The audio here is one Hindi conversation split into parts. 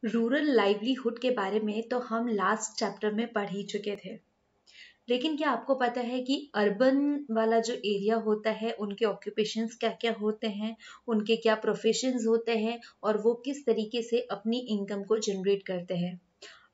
रूरल लाइवलीहुड के बारे में तो हम लास्ट चैप्टर में पढ़ ही चुके थे। लेकिन क्या आपको पता है कि अर्बन वाला जो एरिया होता है उनके ऑक्यूपेशंस क्या क्या होते हैं, उनके क्या प्रोफेशंस होते हैं और वो किस तरीके से अपनी इनकम को जनरेट करते हैं।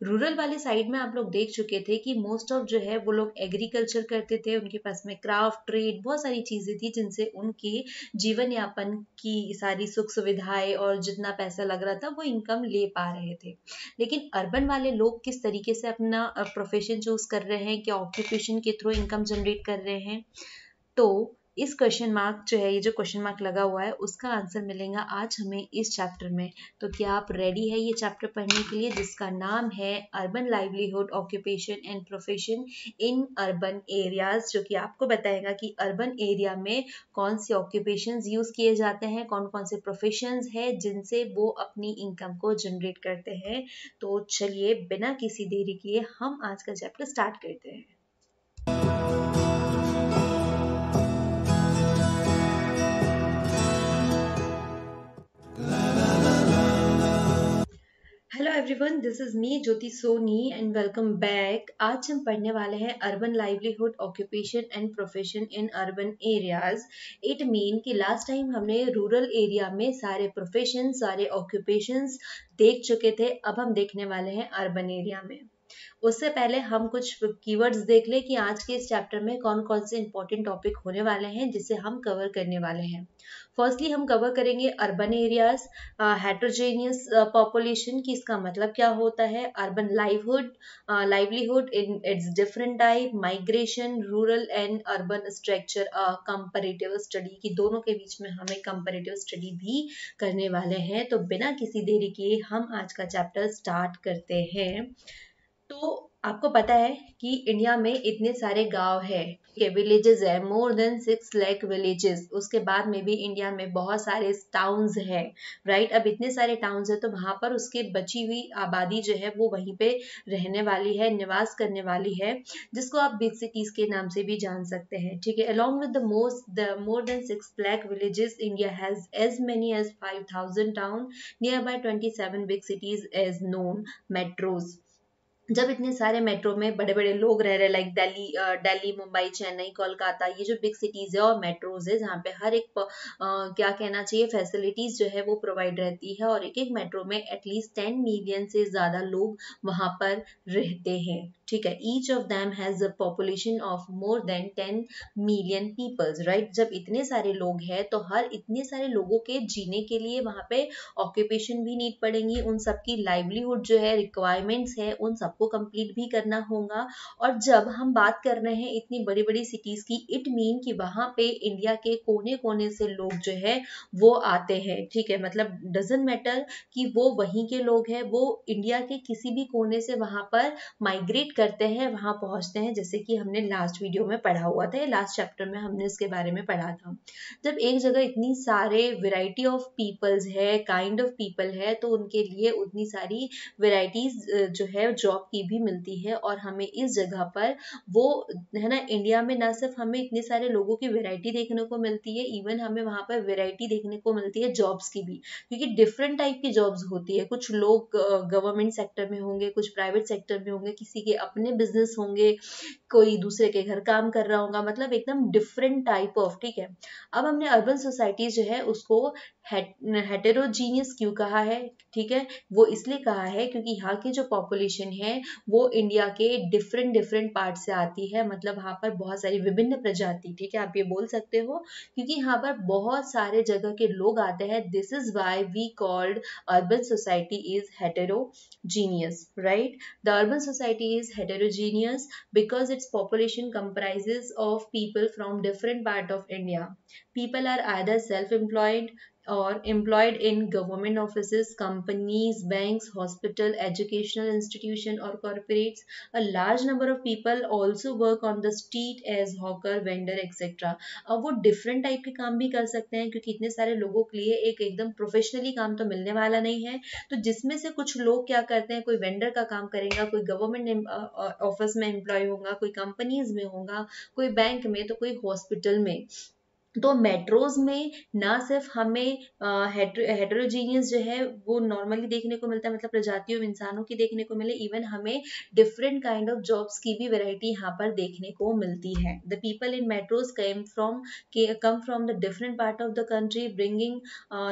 रूरल वाले साइड में आप लोग देख चुके थे कि मोस्ट ऑफ जो है वो लोग एग्रीकल्चर करते थे, उनके पास में क्राफ्ट ट्रेड बहुत सारी चीजें थी जिनसे उनकी जीवन यापन की सारी सुख सुविधाएं और जितना पैसा लग रहा था वो इनकम ले पा रहे थे। लेकिन अर्बन वाले लोग किस तरीके से अपना प्रोफेशन चूज कर रहे हैं, क्या ऑक्यूपेशन के थ्रू इनकम जनरेट कर रहे हैं, तो इस क्वेश्चन मार्क जो है, ये जो क्वेश्चन मार्क लगा हुआ है उसका आंसर मिलेगा आज हमें इस चैप्टर में। तो क्या आप रेडी है ये चैप्टर पढ़ने के लिए, जिसका नाम है urban livelihood occupation and profession in urban areas, जो कि आपको बताएगा कि अर्बन एरिया में कौन से ऑक्यूपेशंस यूज किए जाते हैं, कौन कौन से प्रोफेशंस है जिनसे वो अपनी इनकम को जनरेट करते हैं। तो चलिए बिना किसी देरी किए हम आज का चैप्टर स्टार्ट करते हैं। Hello everyone, this is me Jyoti Soni and welcome back. आज हम पढ़ने वाले हैं urban livelihood occupation and profession in urban areas. It mean कि लास्ट टाइम हमने रूरल एरिया में सारे प्रोफेशन, सारे ऑक्यूपेशंस देख चुके थे, अब हम देखने वाले हैं अर्बन एरिया में। उससे पहले हम कुछ कीवर्ड्स देख ले कि आज के इस चैप्टर में कौन कौन से इंपॉर्टेंट टॉपिक होने वाले हैं जिसे हम कवर करने वाले हैं। फर्स्टली हम कवर करेंगे अर्बन एरियाज, हेट्रोजेनियस पॉपुलेशन की इसका मतलब क्या होता है, urban livelihood in its different type, migration, rural and urban structure, comparative study की दोनों के बीच में हम एक कंपैरेटिव स्टडी भी करने वाले हैं। तो बिना किसी देरी के हम आज का चैप्टर स्टार्ट करते हैं। तो आपको पता है कि इंडिया में इतने सारे गांव है, विलेजेस है, मोर देन 6 लाख विलेजेस। उसके बाद में भी इंडिया में बहुत सारे टाउन्स है, राइट। अब इतने सारे टाउन्स है तो वहां पर उसकी बची हुई आबादी जो है वो वहीं पे रहने वाली है, निवास करने वाली है, जिसको आप बिग सिटीज के नाम से भी जान सकते हैं, ठीक है। Along with the more than 6 lakh villages, India has as many as 5,000 town, nearby 27 big cities as known metros. जब इतने सारे मेट्रो में बड़े बड़े लोग रह रहे, लाइक दिल्ली, मुंबई, चेन्नई, कोलकाता, ये जो बिग सिटीज है और मेट्रोज है जहाँ पे हर एक क्या कहना चाहिए फैसिलिटीज जो है वो प्रोवाइड रहती है, और एक एक मेट्रो में एटलीस्ट 10 मिलियन से ज्यादा लोग वहां पर रहते हैं, ठीक है। Each of them has a population of more than 10 million peoples, right. जब इतने सारे लोग हैं तो हर इतने सारे लोगों के जीने के लिए वहां पे ऑक्यूपेशन भी नीड पड़ेंगी, उन सबकी लाइवलीहुड जो है, रिक्वायरमेंट्स है, उन सबको कंप्लीट भी करना होगा। और जब हम बात कर रहे हैं इतनी बड़ी बड़ी सिटीज की, इट मीन कि वहां पे इंडिया के कोने कोने से लोग जो है वो आते हैं, ठीक है। मतलब डजंट मैटर कि वो वहीं के लोग हैं, वो इंडिया के किसी भी कोने से वहां पर माइग्रेट करते हैं, वहां पहुंचते हैं, जैसे कि हमने लास्ट वीडियो में पढ़ा हुआ था, लास्ट चैप्टर में हमने इसके बारे में पढ़ा था। जब एक जगह इतनी सारे वेराइटी ऑफ पीपल्स है, काइंड ऑफ पीपल है, तो उनके लिए उतनी सारी वेराइटीज जो है जॉब की भी मिलती है। और हमें इस जगह पर वो है ना, इंडिया में ना सिर्फ हमें इतने सारे लोगों की वेराइटी देखने को मिलती है, इवन हमें वहां पर वेराइटी देखने को मिलती है जॉब्स की भी, क्योंकि डिफरेंट टाइप की जॉब्स होती है। कुछ लोग गवर्नमेंट सेक्टर में होंगे, कुछ प्राइवेट सेक्टर में होंगे, किसी के अपने बिजनेस होंगे, कोई दूसरे के घर काम कर रहा होगा, मतलब एकदम डिफरेंट टाइप ऑफ, ठीक है। अब हमने अर्बन सोसाइटीज जो है उसको हेटेरोजीनियस क्यों कहा है, ठीक है। वो इसलिए कहा है क्योंकि यहाँ की जो पॉपुलेशन है वो इंडिया के डिफरेंट डिफरेंट पार्ट से आती है, मतलब वहां पर बहुत सारी विभिन्न प्रजाति, ठीक है, आप ये बोल सकते हो, क्योंकि यहाँ पर बहुत सारे जगह के लोग आते हैं। This is why we called urban society is heterogeneous, right. The urban society is heterogeneous because its population comprises of people from different part of India. People are either self-employed or employed in government offices, companies, banks, hospital, educational institution or corporates. A large number of people also work on the street as hawker, vendor, etc. अब वो different type के काम भी कर सकते हैं, क्योंकि इतने सारे लोगों के लिए एक एकदम प्रोफेशनली काम तो मिलने वाला नहीं है। तो जिसमें से कुछ लोग क्या करते हैं, कोई वेंडर का काम करेगा, कोई गवर्नमेंट ऑफिस में एम्प्लॉय होगा, कोई कंपनीज में होगा, कोई बैंक में, तो कोई हॉस्पिटल में। तो मेट्रोज में ना सिर्फ हमें हेट्रोजीनियस जो है वो नॉर्मली देखने को मिलता है, मतलब प्रजातियों इंसानों की देखने को मिले, इवन हमें डिफरेंट काइंड ऑफ जॉब्स की भी वैरायटी यहाँ पर देखने को मिलती है। The people in metros come from the different part of the country, bringing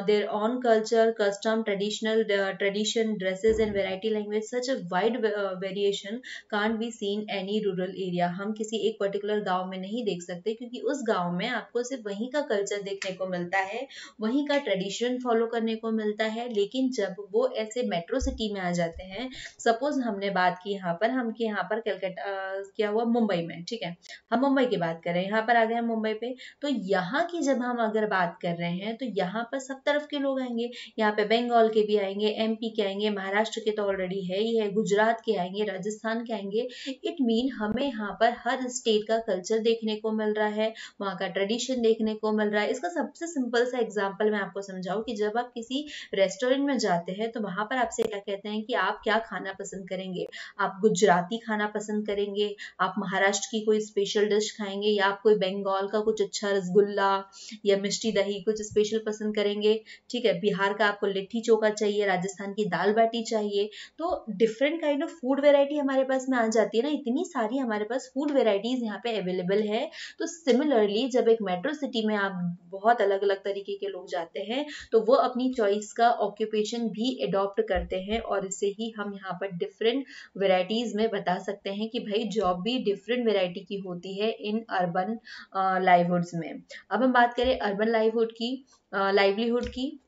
their on culture, custom, tradition, dresses and variety language. Such a wide variation can't be seen any rural area. हम किसी एक पर्टिकुलर गांव में नहीं देख सकते, क्योंकि उस गांव में आपको सिर्फ वहीं का कल्चर देखने को मिलता है, वहीं का ट्रेडिशन फॉलो करने को मिलता है। लेकिन जब वो ऐसे मेट्रो सिटी में आ जाते हैं, सपोज हमने बात की यहाँ पर कलकत्ता क्या हुआ, मुंबई में, ठीक है, हम मुंबई की बात कर रहे हैं, यहाँ पर आ गए हम मुंबई पे, तो यहाँ की जब हम अगर बात कर रहे हैं तो यहाँ पर सब तरफ के लोग आएंगे। यहाँ पे बंगाल के भी आएंगे, एमपी के आएंगे, महाराष्ट्र के तो ऑलरेडी है ही है, गुजरात के आएंगे, राजस्थान के आएंगे। इट मीन हमें यहाँ पर हर स्टेट का कल्चर देखने को मिल रहा है, वहाँ का ट्रेडिशन देखने को मिल रहा है। इसका सबसे सिंपल सा एग्जांपल मैं आपको समझाऊं कि जब आप किसी रेस्टोरेंट में जाते हैं तो वहां पर आपसे क्या कहते हैं कि आप क्या खाना पसंद करेंगे, आप गुजराती खाना पसंद करेंगे, आप महाराष्ट्र की कोई स्पेशल डिश खाएंगे, या आप कोई बंगाल का कुछ अच्छा रसगुल्ला या मिष्टी दही कुछ स्पेशल पसंद करेंगे, ठीक है, बिहार का आपको लिट्टी चोखा चाहिए, राजस्थान की दाल बाटी चाहिए। तो different kind of food variety हमारे पास में आ जाती है ना, इतनी सारी हमारे पास फूड वेराइटीज यहाँ पे अवेलेबल है। तो सिमिलरली जब एक मेट्रो सिटी में आप बहुत अलग अलग तरीके के लोग जाते हैं, तो वो अपनी चॉइस का ऑक्यूपेशन भी अडॉप्ट करते हैं, और इससे ही हम यहाँ पर डिफरेंट वेराइटीज में बता सकते हैं कि भाई जॉब भी डिफरेंट वेराइटी की होती है इन अर्बन लाइवहुड्स में। अब हम बात करें अर्बन लाइवलीहुड की,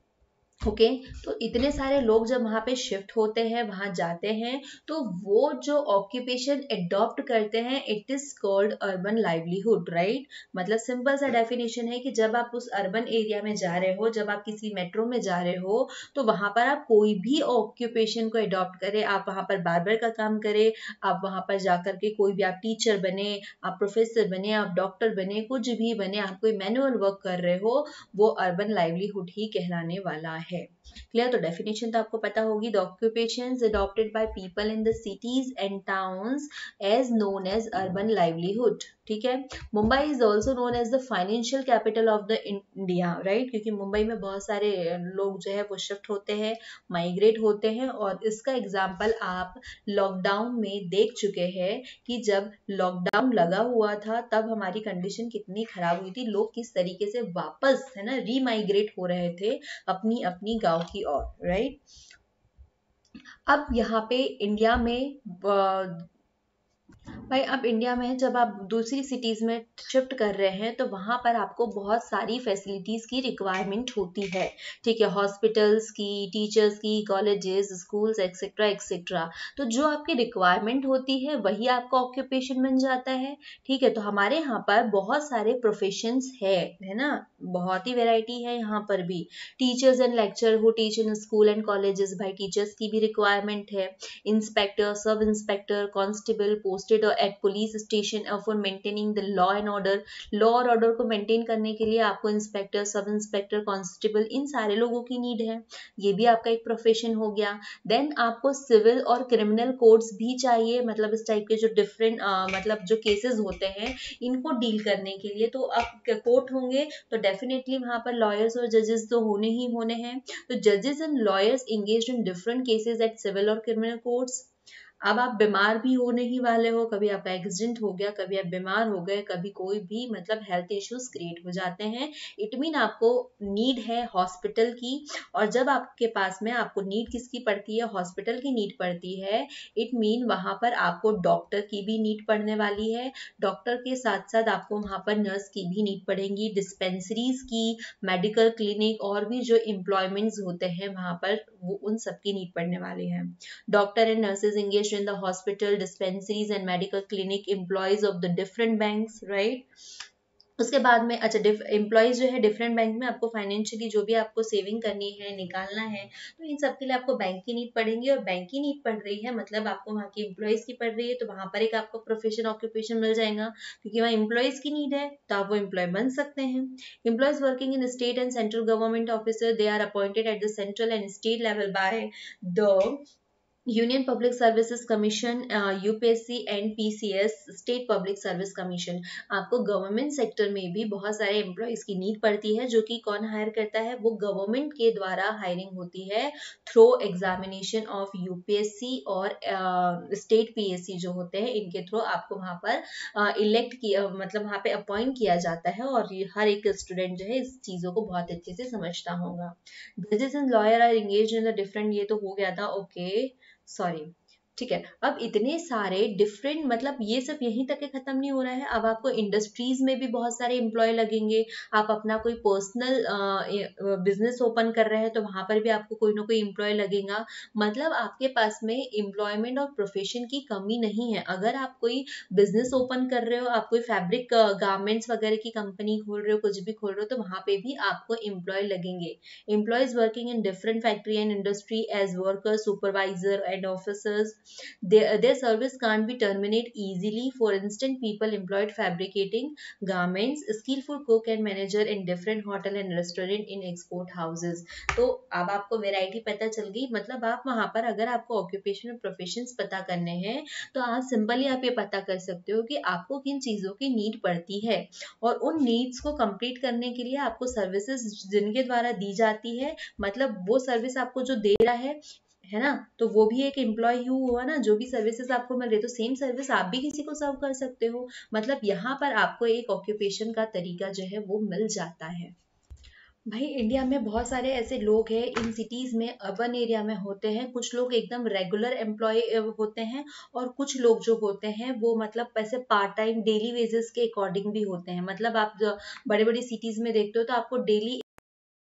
ओके तो इतने सारे लोग जब वहां पे शिफ्ट होते हैं, वहां जाते हैं, तो वो जो ऑक्यूपेशन अडॉप्ट करते हैं, it is called urban livelihood, right. मतलब सिंपल सा डेफिनेशन है कि जब आप उस अर्बन एरिया में जा रहे हो, जब आप किसी मेट्रो में जा रहे हो, तो वहां पर आप कोई भी ऑक्यूपेशन को अडॉप्ट करें, आप वहां पर बार्बर का काम करें, आप वहां पर जाकर के कोई भी, आप टीचर बने, आप प्रोफेसर बने, आप डॉक्टर बने, कुछ भी बने, आप कोई मैनुअल वर्क कर रहे हो, वो अर्बन लाइवलीहुड ही कहलाने वाला है। क्लियर। तो डेफिनेशन तो आपको पता होगी, the occupations adopted by people in the cities and towns as known as urban livelihood, ठीक है। Mumbai is also known as the financial capital of the India, right, क्योंकि मुंबई में बहुत सारे लोग जो है वो शिफ्ट होते हैं, माइग्रेट होते हैं, और इसका एग्जाम्पल आप लॉकडाउन में देख चुके हैं कि जब लॉकडाउन लगा हुआ था तब हमारी कंडीशन कितनी खराब हुई थी, लोग किस तरीके से वापस है ना रीमाइग्रेट हो रहे थे अपनी अपनी गांव की ओर, राइट। अब यहाँ पे इंडिया में भाई, अब इंडिया में जब आप दूसरी सिटीज में शिफ्ट कर रहे हैं तो वहां पर आपको बहुत सारी फैसिलिटीज की रिक्वायरमेंट होती है, ठीक है, हॉस्पिटल्स की, टीचर्स की, कॉलेजेस, स्कूल्स एक्सेट्रा एक्सेट्रा। तो जो आपकी रिक्वायरमेंट होती है वही आपका ऑक्यूपेशन बन जाता है, ठीक है। तो हमारे यहाँ पर बहुत सारे प्रोफेशंस है ना, बहुत ही वैरायटी है यहाँ पर भी। Teachers and lecture who teach in school and colleges, भाई टीचर्स की भी रिक्वायरमेंट है। Inspector, sub inspector, constable posted at police station for maintaining the law and order. Law और ऑर्डर को मेंटेन करने के लिए आपको इंस्पेक्टर, सब इंस्पेक्टर, कांस्टेबल, इन सारे लोगों की नीड है, ये भी आपका एक प्रोफेशन हो गया। देन आपको सिविल और क्रिमिनल कोड्स भी चाहिए, मतलब इस टाइप के जो डिफरेंट मतलब जो केसेस होते हैं इनको डील करने के लिए, तो अब कोर्ट होंगे तो डेफिनेटली वहां पर लॉयर्स और जजेस तो होने ही होने हैं। तो जजेस and lawyers engaged in different cases at civil और क्रिमिनल कोर्ट्स। अब आप बीमार भी होने ही वाले हो, कभी आपका एक्सीडेंट हो गया, कभी आप बीमार हो गए, कभी कोई भी मतलब हेल्थ इश्यूज क्रिएट हो जाते हैं, इट मीन आपको नीड है हॉस्पिटल की। और जब आपके पास में आपको नीड किसकी पड़ती है, हॉस्पिटल की नीड पड़ती है, इट मीन वहां पर आपको डॉक्टर की भी नीड पड़ने वाली है। डॉक्टर के साथ साथ आपको वहां पर नर्स की भी नीड पड़ेगी, डिस्पेंसरीज की, मेडिकल क्लिनिक, और भी जो एम्प्लॉयमेंट्स होते हैं वहां पर, वो उन सब की नीड पड़ने वाली है। Doctor and nurses engaged in the hospital, dispensaries and medical clinic, employees of the different banks, right? उसके बाद में अच्छा एम्प्लॉयज जो है डिफरेंट बैंक में, आपको फाइनेंशियली जो भी आपको सेविंग करनी है, निकालना है, तो इन सब के लिए आपको बैंक की नीड पड़ेगी। और बैंक की नीड पड़ रही है मतलब आपको वहाँ की एम्प्लॉयज की पड़ रही है, तो वहां पर एक आपको प्रोफेशन ऑक्यूपेशन मिल जाएगा, क्योंकि वहाँ एम्प्लॉयज की नीड है तो आप वो एम्प्लॉय बन सकते हैं। Employees working in state and central government officer, they are appointed at the central and state level by the union public services commission, UPSC and PCS, state public service commission. आपको गवर्नमेंट सेक्टर में भी बहुत सारे एम्प्लॉयज की नीड पड़ती है, जो कि कौन हायर करता है, वो गवर्नमेंट के द्वारा हायरिंग होती है थ्रू एग्जामिनेशन ऑफ यूपीएससी और स्टेट पीएससी जो होते हैं, इनके थ्रू आपको वहां पर इलेक्ट किया, मतलब वहां पे अपॉइंट किया जाता है। और ये हर एक स्टूडेंट जो है इस चीजों को बहुत अच्छे से समझता होगा। जजेस and lawyer are engage in the different, ये तो हो गया था, ओके सॉरी। ठीक है, अब इतने सारे डिफरेंट, मतलब ये सब यहीं तक के खत्म नहीं हो रहा है। अब आपको इंडस्ट्रीज में भी बहुत सारे एम्प्लॉय लगेंगे। आप अपना कोई पर्सनल बिजनेस ओपन कर रहे हैं तो वहां पर भी आपको कोई ना कोई एम्प्लॉय लगेगा। मतलब आपके पास में एम्प्लॉयमेंट और प्रोफेशन की कमी नहीं है। अगर आप कोई बिजनेस ओपन कर रहे हो, आप कोई फैब्रिक गारमेंट्स वगैरह की कंपनी खोल रहे हो, कुछ भी खोल रहे हो, तो वहां पे भी आपको एम्प्लॉय लगेंगे। Employees working in different factory and industry as workers, supervisor and officers, their service can't be terminated easily. For instance, people employed fabricating garments, skillful cook and manager in different hotel and restaurant in export houses. तो अब आपको वैरायटी पता चल गई। मतलब आप वहां पर अगर आपको ऑक्यूपेशन और प्रोफेशंस पता करने हैं तो आप सिंपली आप ये पता कर सकते हो कि आपको किन चीजों की नीड पड़ती है, और उन नीड्स को कंप्लीट करने के लिए आपको सर्विसेज जिनके द्वारा दी जाती है, मतलब वो सर्विस आपको जो दे रहा है ना, तो वो भी एक एम्प्लॉय ही हुआ ना। जो भी सर्विसेज आपको मिल रही, तो सेम सर्विस आप भी किसी को सर्व कर सकते हो। मतलब यहाँ पर आपको एक ऑक्यूपेशन का तरीका जो है वो मिल जाता है। भाई इंडिया में बहुत सारे ऐसे लोग हैं, इन सिटीज में अर्बन एरिया में होते हैं। कुछ लोग एकदम रेगुलर एम्प्लॉय होते हैं, और कुछ लोग जो होते हैं वो मतलब ऐसे पार्ट टाइम डेली वेजेस के अकॉर्डिंग भी होते हैं। मतलब आप बड़े बड़ी सिटीज में देखते हो तो आपको डेली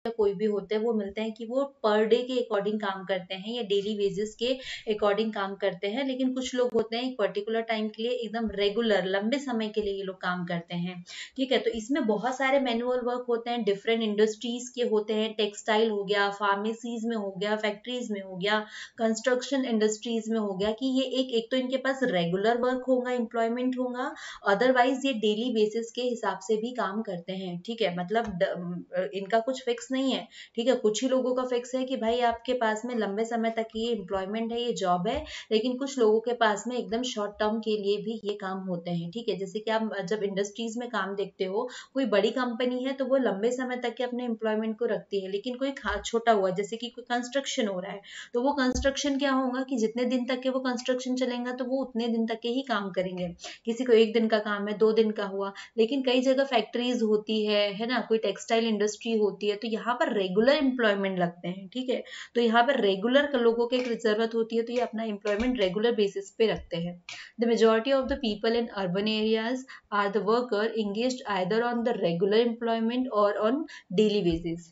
या कोई भी होते हैं वो मिलते हैं कि वो पर डे के अकॉर्डिंग काम करते हैं या डेली वेजेस के अकॉर्डिंग काम करते हैं। लेकिन कुछ लोग होते हैं एक पर्टिकुलर टाइम के लिए एकदम रेगुलर लंबे समय के लिए ये लोग काम करते हैं। ठीक है, तो इसमें बहुत सारे मैनुअल वर्क होते हैं, डिफरेंट इंडस्ट्रीज के होते हैं। टेक्सटाइल हो गया, फार्मेसीज में हो गया, फैक्ट्रीज में हो गया, कंस्ट्रक्शन इंडस्ट्रीज में हो गया, कि ये एक तो इनके पास रेगुलर वर्क होगा, एम्प्लॉयमेंट होगा, अदरवाइज ये डेली बेसिस के हिसाब से भी काम करते हैं। ठीक है, मतलब इनका कुछ फिक्स नहीं है। ठीक है, कुछ ही लोगों का फिक्स है कि भाई आपके पास में लंबे समय तक ये एम्प्लॉयमेंट है, ये जॉब है। लेकिन कुछ लोगों के पास में एकदम शॉर्ट टर्म के लिए भी ये काम होते हैं। ठीक है, जैसे कि आप जब इंडस्ट्रीज में काम देखते हो, कोई बड़ी कंपनी है तो वो लंबे समय तक के अपने एम्प्लॉयमेंट को रखती है। लेकिन कोई छोटा हुआ, जैसे कि कोई कंस्ट्रक्शन हो रहा है, तो वो कंस्ट्रक्शन क्या होगा कि जितने दिन तक के वो कंस्ट्रक्शन चलेगा तो वो उतने दिन तक के ही काम करेंगे। किसी को एक दिन का काम है, 2 दिन का हुआ। लेकिन कई जगह फैक्ट्रीज होती है ना, कोई टेक्सटाइल इंडस्ट्री होती है, तो यहाँ पर रेगुलर एम्प्लॉयमेंट लगते हैं। ठीक है, तो यहाँ पर रेगुलर लोगों की जरूरत होती है, तो ये अपना एम्प्लॉयमेंट रेगुलर बेसिस पे रखते हैं। The majority of the people in urban areas are the worker engaged either on the regular employment or on daily basis.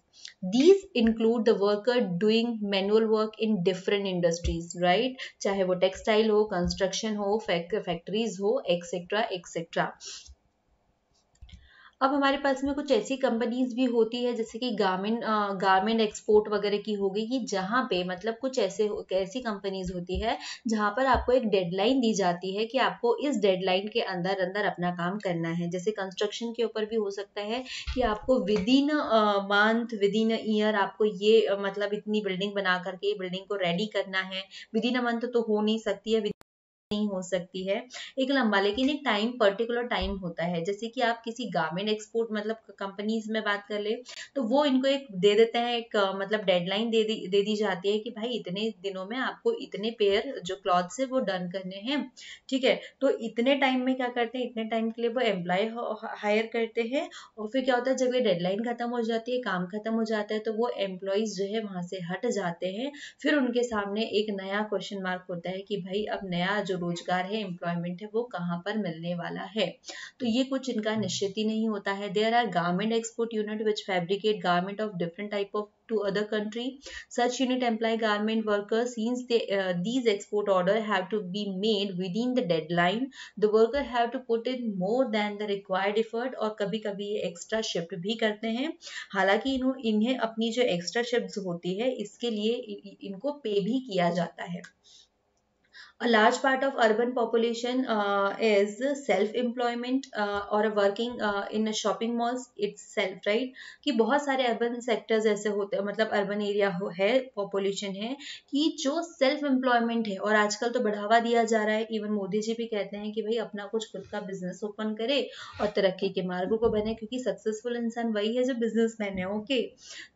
These include the worker doing manual work in different industries, right? चाहे वो टेक्सटाइल हो, कंस्ट्रक्शन हो, फैक्ट्रीज हो, एक्सेट्रा एक्सेट्रा। अब हमारे पास में कुछ ऐसी कंपनीज भी होती है, जैसे कि गारमेंट एक्सपोर्ट वगैरह की हो गई, कि जहाँ पे मतलब कुछ ऐसी कंपनीज होती है जहाँ पर आपको एक डेडलाइन दी जाती है कि आपको इस डेडलाइन के अंदर अंदर अपना काम करना है। जैसे कंस्ट्रक्शन के ऊपर भी हो सकता है कि आपको with in month, with in year आपको ये मतलब इतनी बिल्डिंग बना करके बिल्डिंग को रेडी करना है। विद इन अ मंथ तो हो नहीं सकती है, नहीं हो सकती है एक लंबा, लेकिन एक टाइम, पर्टिकुलर टाइम होता है। जैसे कि आप किसी गारमेंट एक्सपोर्ट मतलब कंपनीज में बात कर ले, तो वो इनको एक दे देते हैं, एक मतलब डेडलाइन दे दी जाती है कि भाई इतने दिनों में आपको इतने पेयर जो क्लॉथ्स है वो डन करने हैं। ठीक है, तो इतने टाइम में क्या करते हैं, इतने टाइम के लिए वो एम्प्लॉय हायर करते हैं। और फिर क्या होता है, जब ये डेडलाइन खत्म हो जाती है, काम खत्म हो जाता है, तो वो एम्प्लॉयज जो है वहां से हट जाते हैं। फिर उनके सामने एक नया क्वेश्चन मार्क होता है कि भाई अब नया जो रोजगार है, एम्प्लॉयमेंट है, वो कहाँ पर मिलने वाला है। तो ये कुछ इनका निश्चित ही नहीं होता है। There are garment export unit which fabricate garment of different type of to other country. Such unit employ garment workers since these export order have to be made within the deadline. The worker have to put in more than the required effort, और कभी कभी ये एक्स्ट्रा शिफ्ट भी करते हैं। हालांकि इन्हें अपनी जो एक्स्ट्रा शिफ्ट होती है इसके लिए इनको पे भी किया जाता है। A large part of urban population is self-employment or working in a shopping malls itself, right? कि बहुत सारे urban sectors ऐसे होते हैं, मतलब urban area है, population है कि जो self employment है, और आजकल तो बढ़ावा दिया जा रहा है, इवन मोदी जी भी कहते हैं कि भाई अपना कुछ खुद का बिजनेस ओपन करे और तरक्की के मार्ग को बने, क्योंकि सक्सेसफुल इंसान वही है जो बिजनेसमैन है। ओके,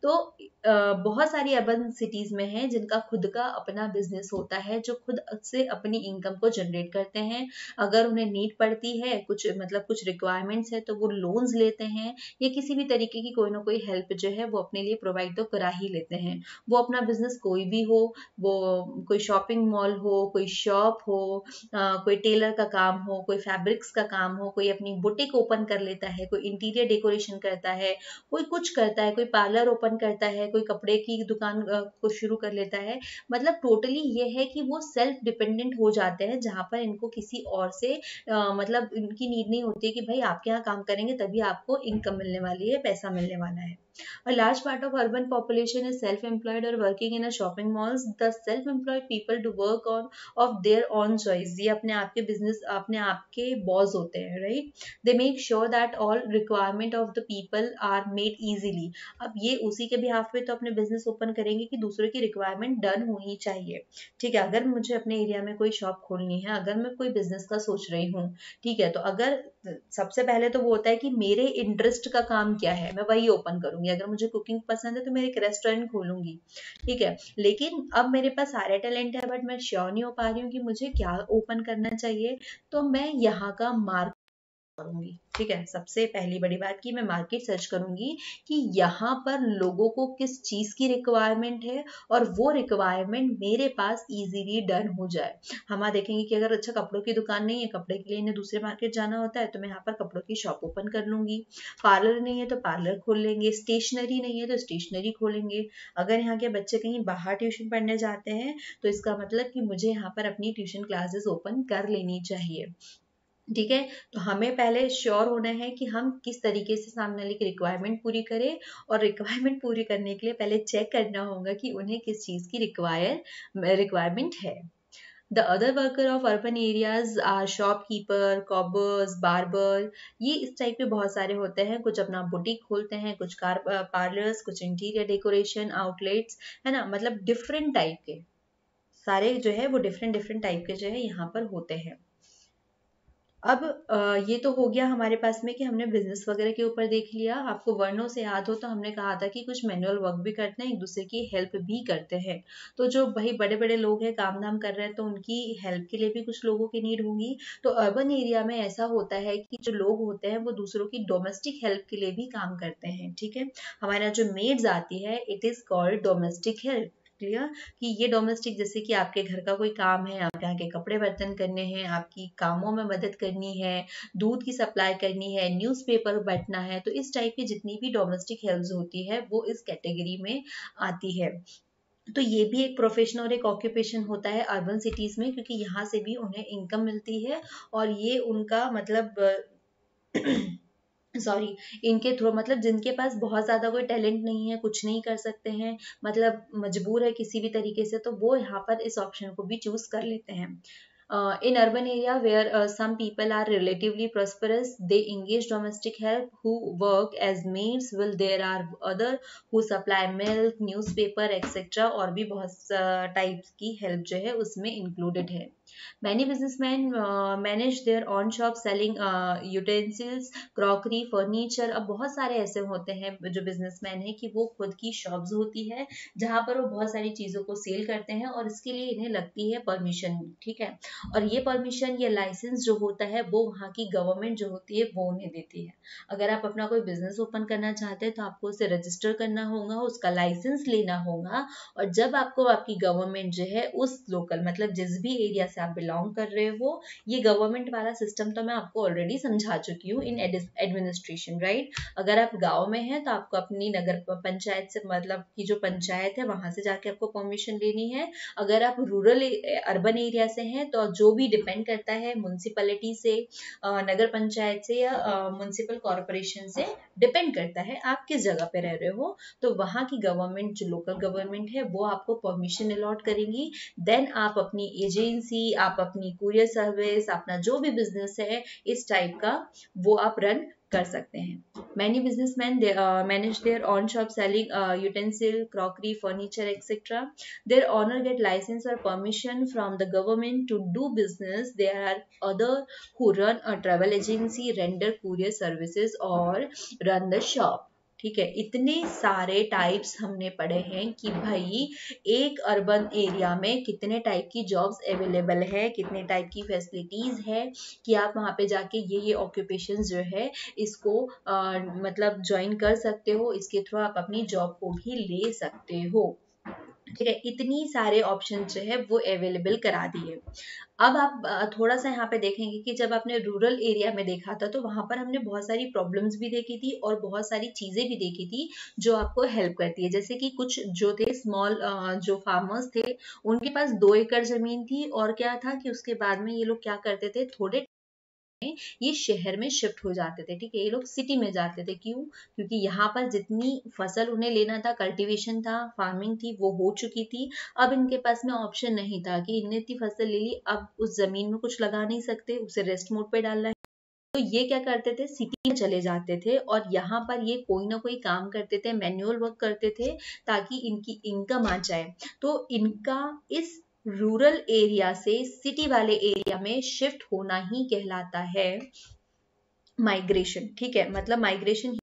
तो बहुत सारी अर्बन सिटीज में है जिनका खुद का अपना बिजनेस होता है, जो खुद से अपनी इनकम को जनरेट करते हैं। अगर उन्हें नीड पड़ती है, कुछ मतलब कुछ रिक्वायरमेंट्स है, तो वो लोन्स लेते हैं या किसी भी तरीके की कोई ना कोई हेल्प जो है वो अपने लिए प्रोवाइड तो करा ही लेते हैं। वो अपना बिजनेस कोई भी हो, वो कोई शॉपिंग मॉल हो, कोई शॉप हो, कोई टेलर का काम हो, कोई फैब्रिक्स का काम हो, कोई अपनी बुटीक ओपन कर लेता है, कोई इंटीरियर डेकोरेशन करता है, कोई कुछ करता है, कोई पार्लर ओपन करता है, कोई कपड़े की दुकान को शुरू कर लेता है। मतलब टोटली ये है कि वो सेल्फ डिपेंडेंट हो जाते हैं, जहाँ पर इनको किसी और से मतलब इनकी नीड नहीं होती है कि भाई आपके यहाँ काम करेंगे तभी आपको इनकम मिलने वाली है, पैसा मिलने वाला है। A large part of urban population is self-employed or working in a shopping malls. The self-employed people do work on of their own choice. ये अपने आप के बिजनेस, अपने आप के बॉस होते हैं, right? They make sure that all requirement of the people are made easily. अब ये उसी के बिहाफ पे तो अपने बिजनेस ओपन करेंगे कि दूसरों की रिक्वायरमेंट डन होनी चाहिए। ठीक है, अगर मुझे अपने एरिया में कोई शॉप खोलनी है, अगर मैं कोई बिजनेस का सोच रही हूँ, ठीक है, तो अगर सबसे पहले तो वो होता है कि मेरे इंटरेस्ट का काम क्या है, मैं वही ओपन करूंगी। अगर मुझे कुकिंग पसंद है तो मैं एक रेस्टोरेंट खोलूंगी, ठीक है। लेकिन अब मेरे पास सारे टैलेंट है, बट मैं श्योर नहीं हो पा रही हूँ कि मुझे क्या ओपन करना चाहिए, तो मैं यहाँ का मार्केट करूंगी। ठीक है, सबसे पहली बड़ी बात कि मैं मार्केट सर्च करूंगी कि यहाँ पर लोगों को किस चीज की रिक्वायरमेंट है और वो रिक्वायरमेंट मेरे पास इजीली डन हो जाए। हम यहाँ देखेंगे कि अगर अच्छा कपड़ों की दुकान नहीं है, कपड़े के लिए इन्हें दूसरे मार्केट जाना होता है, तो मैं यहाँ पर कपड़ों की शॉप ओपन कर लूंगी। पार्लर नहीं है तो पार्लर खोल लेंगे, स्टेशनरी नहीं है तो स्टेशनरी खोलेंगे। अगर यहाँ के बच्चे कहीं बाहर ट्यूशन पढ़ने जाते हैं, तो इसका मतलब कि मुझे यहाँ पर अपनी ट्यूशन क्लासेस ओपन कर लेनी चाहिए। ठीक है, तो हमें पहले श्योर होना है कि हम किस तरीके से सामने वाले की रिक्वायरमेंट पूरी करें, और रिक्वायरमेंट पूरी करने के लिए पहले चेक करना होगा कि उन्हें किस चीज की रिक्वायरमेंट है। The other worker of urban areas are shopkeeper, cobblers, barber. ये इस टाइप के बहुत सारे होते हैं, कुछ अपना बुटीक खोलते हैं, कुछ कार पार्लर्स, कुछ इंटीरियर डेकोरेशन आउटलेट्स, है ना, मतलब डिफरेंट टाइप के सारे जो है वो डिफरेंट डिफरेंट टाइप के जो है यहाँ पर होते हैं। अब ये तो हो गया हमारे पास में कि हमने बिजनेस वगैरह के ऊपर देख लिया। आपको वर्णों से याद हो तो हमने कहा था कि कुछ मैनुअल वर्क भी करते हैं, एक दूसरे की हेल्प भी करते हैं। तो जो भाई बड़े बड़े लोग हैं, काम धाम कर रहे हैं, तो उनकी हेल्प के लिए भी कुछ लोगों की नीड होगी। तो अर्बन एरिया में ऐसा होता है कि जो लोग होते हैं वो दूसरों की डोमेस्टिक हेल्प के लिए भी काम करते हैं। ठीक है, हमारे यहाँ जो मेड्स आती है, it is called domestic help. Clear, कि ये डोमेस्टिक, जैसे कि आपके घर का कोई काम है, आपके यहाँ के कपड़े बर्तन करने हैं, आपकी कामों में मदद करनी है, दूध की सप्लाई करनी है, न्यूज़पेपर बांटना है, तो इस टाइप की जितनी भी डोमेस्टिक हेल्प्स होती है वो इस कैटेगरी में आती है। तो ये भी एक प्रोफेशन और एक ऑक्यूपेशन होता है अर्बन सिटीज में, क्योंकि यहाँ से भी उन्हें इनकम मिलती है, और ये उनका मतलब सॉरी, इनके थ्रू, मतलब जिनके पास बहुत ज्यादा कोई टैलेंट नहीं है, कुछ नहीं कर सकते हैं, मतलब मजबूर है किसी भी तरीके से, तो वो यहाँ पर इस ऑप्शन को भी चूज कर लेते हैं। In urban area where some people are relatively prosperous, they engage domestic help who work as maids, while there are other who supply milk, newspaper, etc. और भी बहुत टाइप्स की हेल्प जो है उसमें इंक्लूडेड है। Many businessmen manage their own shop selling utensils, crockery, furniture. अब बहुत सारे ऐसे होते हैं जो बिजनेसमैन है कि वो खुद की शॉप्स होती है जहाँ पर वो बहुत सारी चीजों को सेल करते हैं, और इसके लिए इन्हें लगती है परमिशन। ठीक है, और ये परमिशन या लाइसेंस जो होता है वो वहाँ की गवर्नमेंट जो होती है वो उन्हें देती है। अगर आप अपना कोई बिजनेस ओपन करना चाहते हैं तो आपको उसे रजिस्टर करना होगा, उसका लाइसेंस लेना होगा, और जब आपको आपकी गवर्नमेंट जो है उस लोकल, मतलब जिस भी एरिया से आप बिलोंग कर रहे हो, ये गवर्नमेंट वाला सिस्टम तो मैं आपको ऑलरेडी समझा चुकी हूँ इन एडमिनिस्ट्रेशन, राइट। अगर आप गाँव में हैं तो आपको अपनी नगर पंचायत से, मतलब की जो पंचायत है वहां से जाके आपको परमिशन लेनी है। अगर आप रूरल अर्बन एरिया से हैं तो जो भी डिपेंड करता है म्युनिसिपैलिटी से, नगर पंचायत से या म्युनिसिपल कॉरपोरेशन से डिपेंड करता है आप किस जगह पे रह रहे हो। तो वहाँ की गवर्नमेंट, जो लोकल गवर्नमेंट है, वो आपको परमिशन अलॉट करेंगी। देन आप अपनी एजेंसी, आप अपनी कुरियर सर्विस, अपना जो भी बिजनेस है इस टाइप का, वो आप रन कर सकते हैं। Many businessmen they manage their own shop selling utensil, crockery, furniture, etc. Their owner get license or permission from the government to do business. There are other who run a travel agency, render courier services or run the shop. ठीक है, इतने सारे टाइप्स हमने पढ़े हैं कि भाई एक अर्बन एरिया में कितने टाइप की जॉब्स अवेलेबल है, कितने टाइप की फैसिलिटीज है कि आप वहाँ पे जाके ये ऑक्यूपेशन जो है इसको मतलब ज्वाइन कर सकते हो, इसके थ्रू आप अपनी जॉब को भी ले सकते हो। ठीक है, इतनी सारे ऑप्शन जो है वो अवेलेबल करा दिए। अब आप थोड़ा सा यहाँ पे देखेंगे कि जब आपने रूरल एरिया में देखा था तो वहां पर हमने बहुत सारी प्रॉब्लम्स भी देखी थी और बहुत सारी चीजें भी देखी थी जो आपको हेल्प करती है। जैसे कि कुछ जो थे स्मॉल जो फार्मर्स थे, उनके पास 2 एकड़ जमीन थी और क्या था कि उसके बाद में ये लोग क्या करते थे, थोड़े ये शहर में शिफ्ट हो जाते थे। ठीक है, ये लोग सिटी में जाते थे। क्यों? क्योंकि यहाँ पर जितनी फसल उन्हें लेना था, कल्टीवेशन था, फार्मिंग थी, वो हो चुकी थी। अब इनके पास में ऑप्शन नहीं था कि इनने इतनी फसल ले ली, अब उस जमीन में कुछ लगा नहीं सकते, उसे रेस्ट मोड पे डालना है। तो ये क्या करते थे, सिटी में चले जाते थे और यहाँ पर ये कोई ना कोई काम करते थे, मैनुअल वर्क करते थे ताकि इनकी इनकम आ जाए। तो इनका इस रूरल एरिया से सिटी वाले एरिया में शिफ्ट होना ही कहलाता है माइग्रेशन। ठीक है, मतलब माइग्रेशन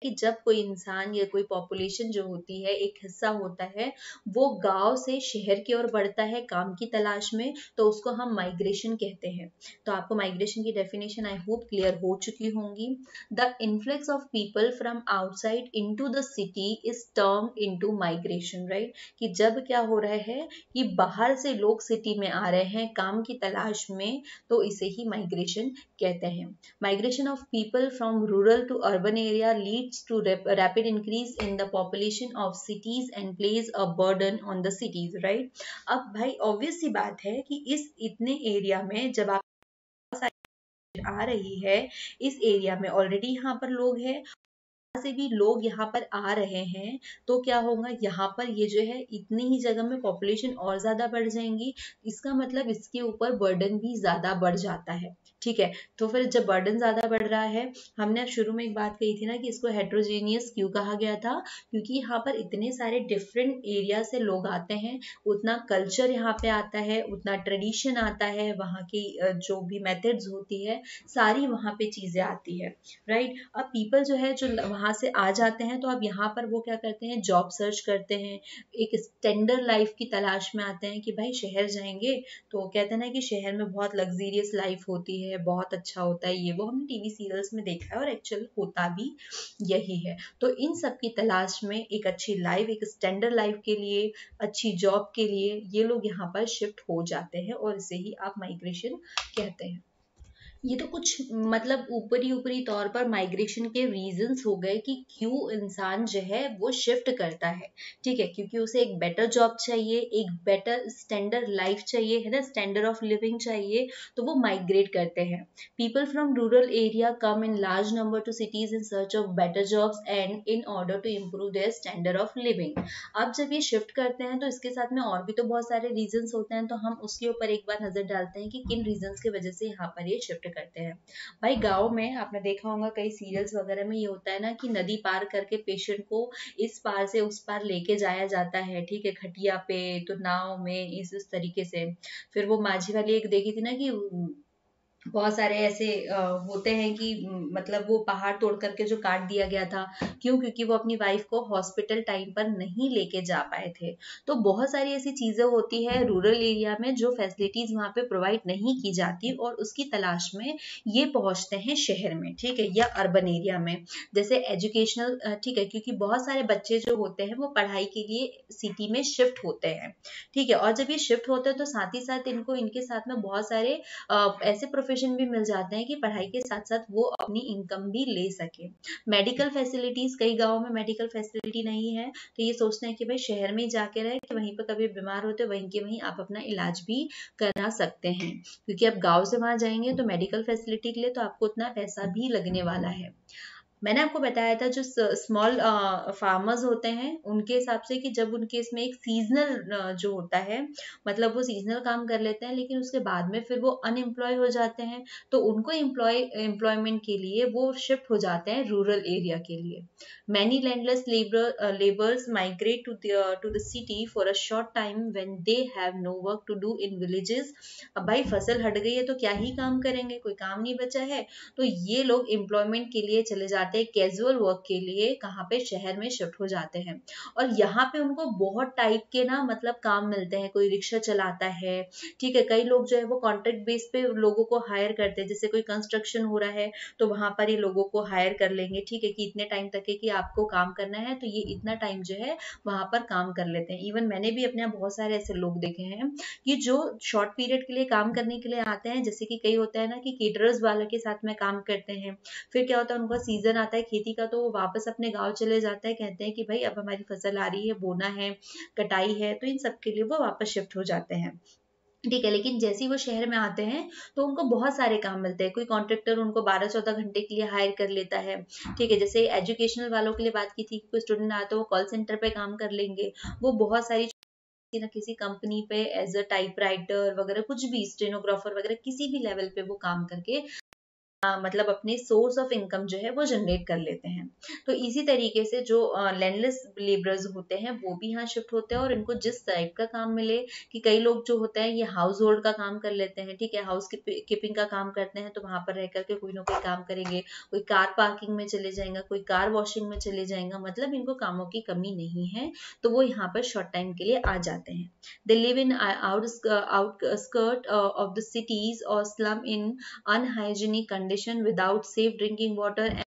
कि जब कोई इंसान या कोई पॉपुलेशन जो होती है, एक हिस्सा होता है, वो गांव से शहर की ओर बढ़ता है काम की तलाश में, तो उसको हम माइग्रेशन कहते हैं। तो आपको माइग्रेशन की डेफिनेशन आई होप क्लियर हो चुकी होंगी। The influx of people from outside into the city is term into migration, right. कि जब क्या हो रहा है कि बाहर से लोग सिटी में आ रहे हैं काम की तलाश में, तो इसे ही माइग्रेशन कहते हैं। Migration of people from rural to urban area leads to rapid increase in the population of cities and plays a burden on the cities, right? अब भाई ऑब्वियस सी बात है कि इस इतने एरिया में जब आप आ रही है, इस एरिया में ऑलरेडी यहाँ पर लोग हैं से भी लोग यहाँ पर आ रहे हैं, तो क्या होगा, यहाँ पर ये जो है इतनी ही जगह में पॉपुलेशन और ज्यादा बढ़ जाएंगी। इसका मतलब इसके ऊपर बर्डन भी ज्यादा बढ़ जाता है। ठीक है, तो फिर जब बर्डन ज्यादा बढ़ रहा है, हमने अब शुरू में एक बात कही थी ना कि इसको हेट्रोजेनियस क्यों कहा गया था, क्योंकि यहाँ पर इतने सारे डिफरेंट एरिया से लोग आते हैं, उतना कल्चर यहाँ पे आता है, उतना ट्रेडिशन आता है, वहाँ की जो भी मेथड्स होती है सारी वहाँ पे चीजें आती है, राइट। अब पीपल जो है जो वहां से आ जाते हैं, तो अब यहाँ पर वो क्या करते हैं, जॉब सर्च करते हैं, एक स्टैंडर्ड लाइफ की तलाश में आते हैं कि भाई शहर जाएंगे तो कहते हैं ना कि शहर में बहुत लग्जीरियस लाइफ होती है, बहुत अच्छा होता है, ये वो हमने टीवी सीरियल्स में देखा है और एक्चुअल होता भी यही है। तो इन सब की तलाश में एक अच्छी लाइफ, एक स्टैंडर्ड लाइफ के लिए, अच्छी जॉब के लिए ये लोग यहाँ पर शिफ्ट हो जाते हैं और इसे ही आप माइग्रेशन कहते हैं। ये तो कुछ मतलब ऊपरी ऊपरी तौर पर माइग्रेशन के रीजंस हो गए कि क्यों इंसान जो है वो शिफ्ट करता है। ठीक है, क्योंकि उसे एक बेटर जॉब चाहिए, एक बेटर स्टैंडर्ड लाइफ चाहिए, है ना, स्टैंडर्ड ऑफ लिविंग चाहिए, तो वो माइग्रेट करते हैं। People from rural area come in large number to cities in search of better jobs and in order to improve their standard of living. अब जब ये शिफ्ट करते हैं तो इसके साथ में और भी तो बहुत सारे रीजंस होते हैं, तो हम उसके ऊपर एक बार नजर डालते हैं कि किन रीजंस की वजह से यहाँ पर ये शिफ्ट करते हैं। भाई गांव में आपने देखा होगा कई सीरियल्स वगैरह में ये होता है ना कि नदी पार करके पेशेंट को इस पार से उस पार लेके जाया जाता है। ठीक है, खटिया पे तो नाव में इस तरीके से। फिर वो माझी वाली एक देखी थी ना कि बहुत सारे ऐसे होते हैं कि मतलब वो पहाड़ तोड़ करके जो काट दिया गया था, क्यों? क्योंकि वो अपनी वाइफ को हॉस्पिटल टाइम पर नहीं लेके जा पाए थे। तो बहुत सारी ऐसी चीजें होती है रूरल एरिया में जो फैसिलिटीज वहां पे प्रोवाइड नहीं की जाती और उसकी तलाश में ये पहुंचते हैं शहर में, ठीक है, या अर्बन एरिया में। जैसे एजुकेशनल, ठीक है, क्योंकि बहुत सारे बच्चे जो होते हैं वो पढ़ाई के लिए सिटी में शिफ्ट होते हैं। ठीक है, और जब ये शिफ्ट होते हैं तो साथ ही साथ इनको इनके साथ में बहुत सारे ऐसे प्रोफेशन भी मिल जाते हैं कि पढ़ाई के साथ साथ वो अपनी इनकम भी ले सके। मेडिकल फैसिलिटीज, कई गाँव में मेडिकल फैसिलिटी नहीं है, तो ये सोचते हैं कि भाई शहर में ही जाके रहे कि वहीं पर कभी बीमार होते वहीं के वहीं आप अपना इलाज भी करा सकते हैं, क्योंकि आप गाँव से वहां जाएंगे तो मेडिकल फैसिलिटी के लिए तो आपको उतना पैसा भी लगने वाला है। मैंने आपको बताया था जो स्मॉल फार्मर्स होते हैं उनके हिसाब से कि जब उनके इसमें एक सीजनल जो होता है, मतलब वो सीजनल काम कर लेते हैं लेकिन उसके बाद में फिर वो अनएम्प्लॉय हो जाते हैं, तो उनको एम्प्लॉयमेंट के लिए वो शिफ्ट हो जाते हैं रूरल एरिया के लिए। Many landless labours migrate to the city for a short time when they have no work to do in villages. अब भाई फसल हट गई है तो क्या ही काम करेंगे, कोई काम नहीं बचा है, तो ये लोग एम्प्लॉयमेंट के लिए चले जाते हैं, कैजुअल वर्क के लिए कहाँ पे, शहर में शिफ्ट हो जाते हैं। और यहाँ पे उनको बहुत टाइप के ना मतलब काम मिलते हैं, कोई रिक्शा चलाता है, ठीक है, कई लोग जो है वो कॉन्ट्रैक्ट बेस पे लोगों को हायर करते हैं, जैसे कोई कंस्ट्रक्शन हो रहा है तो वहां पर ये लोगों को हायर कर लेंगे, ठीक है, कि इतने टाइम तक है कि आपको काम करना है तो ये इतना टाइम जो है वहां पर काम कर लेते हैं। इवन मैंने भी अपने यहाँ बहुत सारे ऐसे लोग देखे हैं कि जो शॉर्ट पीरियड के लिए काम करने के लिए आते हैं, जैसे कि कई होता है ना कि केटरर्स वालों के साथ में काम करते हैं, फिर क्या होता है उनका सीजन आता है खेती का तो वो वापस अपने गांव चले जाते हैं, कहते हैं कि भाई अब हमारी फसल आ रही है, बोना है, कटाई है, तो इन सब के लिए वो वापस शिफ्ट हो जाते हैं, ठीक है। लेकिन जैसे ही वो शहर में आते हैं तो उनको बहुत सारे काम मिलते हैं, कोई कॉन्ट्रैक्टर उनको 12-14 घंटे के लिए हायर कर लेता है, ठीक है, जैसे एजुकेशनल वालों के लिए बात की थी, कोई स्टूडेंट आता है वो कॉल सेंटर पे काम कर लेंगे, वो बहुत सारी किसी ना किसी कंपनी पे एज अ टाइप राइटर वगैरह कुछ भी, स्टेनोग्राफर वगैरह किसी भी लेवल पे वो काम करके मतलब अपने सोर्स ऑफ इनकम जो है वो जनरेट कर लेते हैं। तो इसी तरीके से जो लैंडलेस लेबरर्स होते हैं वो भी यहाँ शिफ्ट होते हैं, और इनको जिस टाइप का काम मिले, कि कई लोग जो होते हैं ये हाउस होल्ड का काम कर लेते हैं, ठीक है, हाउस कीपिंग का काम करते हैं, तो वहां पर रह करके कोई ना कोई काम करेंगे, कोई कार पार्किंग में चले जाएंगे, कोई कार वॉशिंग में चले जाएंगे, मतलब इनको कामों की कमी नहीं है, तो वो यहाँ पर शॉर्ट टाइम के लिए आ जाते हैं। They live in outskirt of the cities और slum in unhygienic condition without safe drinking water, and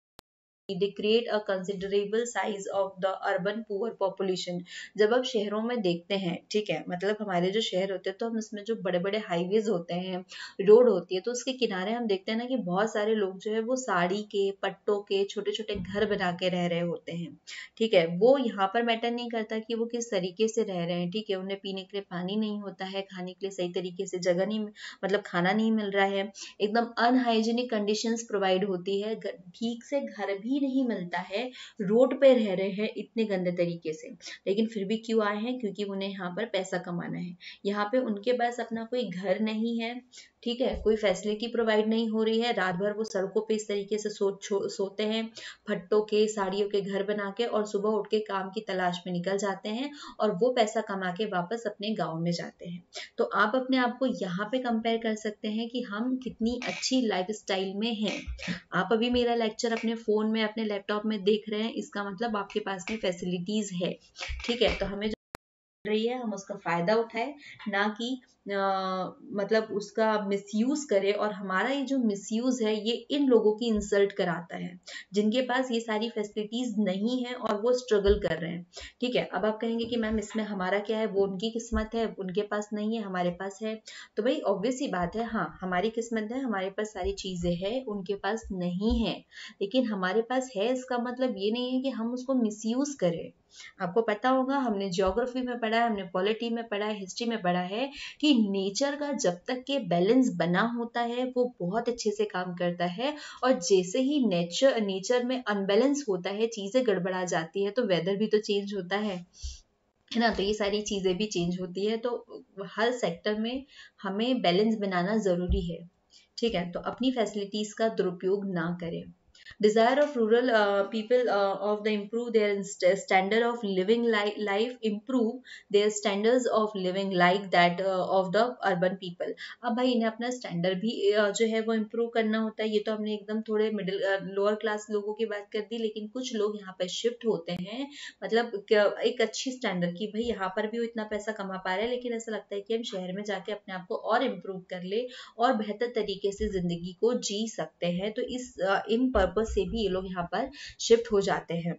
they create a considerable size of the urban poor population। जब आप शहरों में देखते हैं, ठीक है, मतलब हमारे जो शहर होते हैं तो हम इसमें जो बड़े बड़े हाईवेज होते हैं, रोड होती है, तो उसके किनारे हम देखते हैं ना कि बहुत सारे लोग जो है वो साड़ी के पट्टों के छोटे छोटे घर बना के रह रहे होते हैं, ठीक है। वो यहाँ पर मैटर नहीं करता कि वो किस तरीके से रह रहे हैं, ठीक है, उन्हें पीने के लिए पानी नहीं होता है, खाने के लिए सही तरीके से जगह नहीं, मतलब खाना नहीं मिल रहा है, एकदम अनहाइजीनिक कंडीशंस प्रोवाइड होती है, ठीक से घर भी नहीं मिलता है, रोड पे रह रहे हैं इतने गंदे तरीके से, लेकिन फिर भी क्यों आए हैं, क्योंकि उन्हें यहाँ पर पैसा कमाना है। यहाँ पे उनके पास अपना कोई घर नहीं है, ठीक है, कोई फैसिलिटी प्रोवाइड नहीं हो रही है, रात भर वो सड़कों पे इस तरीके से सोते हैं, फट्टों के साड़ियों के घर बना के, और सुबह उठ के काम की तलाश में निकल जाते हैं, और वो पैसा कमा के वापस अपने गाँव में जाते हैं। तो आप अपने आप को यहाँ पे कंपेयर कर सकते हैं कि हम कितनी अच्छी लाइफस्टाइल में हैं। आप अभी मेरा लेक्चर अपने फोन में, अपने लैपटॉप में देख रहे हैं, इसका मतलब आपके पास में फैसिलिटीज है, ठीक है, तो हमें रही है हम उसका फायदा उठाए, ना कि मतलब उसका मिसयूज करे, और हमारा ये जो मिसयूज है ये इन लोगों की इंसल्ट कराता है जिनके पास ये सारी फैसिलिटीज नहीं है और वो स्ट्रगल कर रहे हैं, ठीक है। अब आप कहेंगे कि मैम इसमें हमारा क्या है, वो उनकी किस्मत है, उनके पास नहीं है, हमारे पास है, तो भाई ऑब्वियस सी बात है, हाँ हमारी किस्मत है, हमारे पास सारी चीजें हैं, उनके पास नहीं है, लेकिन हमारे पास है इसका मतलब ये नहीं है कि हम उसको मिसयूज करें। आपको पता होगा, हमने ज्योग्राफी में पढ़ा है, हमने पॉलिटी में पढ़ा है, हिस्ट्री में पढ़ा है कि नेचर का जब तक के बैलेंस बना होता है वो बहुत अच्छे से काम करता है, और जैसे ही नेचर में अनबैलेंस होता है, चीजें गड़बड़ा जाती है, तो वेदर भी तो चेंज होता है ना, तो ये सारी चीजें भी चेंज होती है, तो हर सेक्टर में हमें बैलेंस बनाना जरूरी है, ठीक है। तो अपनी फैसिलिटीज का दुरुपयोग ना करें। Desire of rural people of the improve their standard of living life, improve their standards of living like that of the urban people। अब भाई इन्हें अपना स्टैंडर्ड भी जो है वो इम्प्रूव करना होता है, ये तो हमने एकदम थोड़े मिडिल लोअर क्लास लोगों की बात कर दी, लेकिन कुछ लोग यहाँ पे शिफ्ट होते हैं, मतलब एक अच्छी स्टैंडर्ड की, भाई यहाँ पर भी वो इतना पैसा कमा पा रहे हैं, लेकिन ऐसा लगता है कि हम शहर में जाके अपने आप को और इम्प्रूव कर ले और बेहतर तरीके से जिंदगी को जी सकते हैं, तो इस इन पर्पस से भी ये लोग यहाँ पर शिफ्ट हो जाते हैं।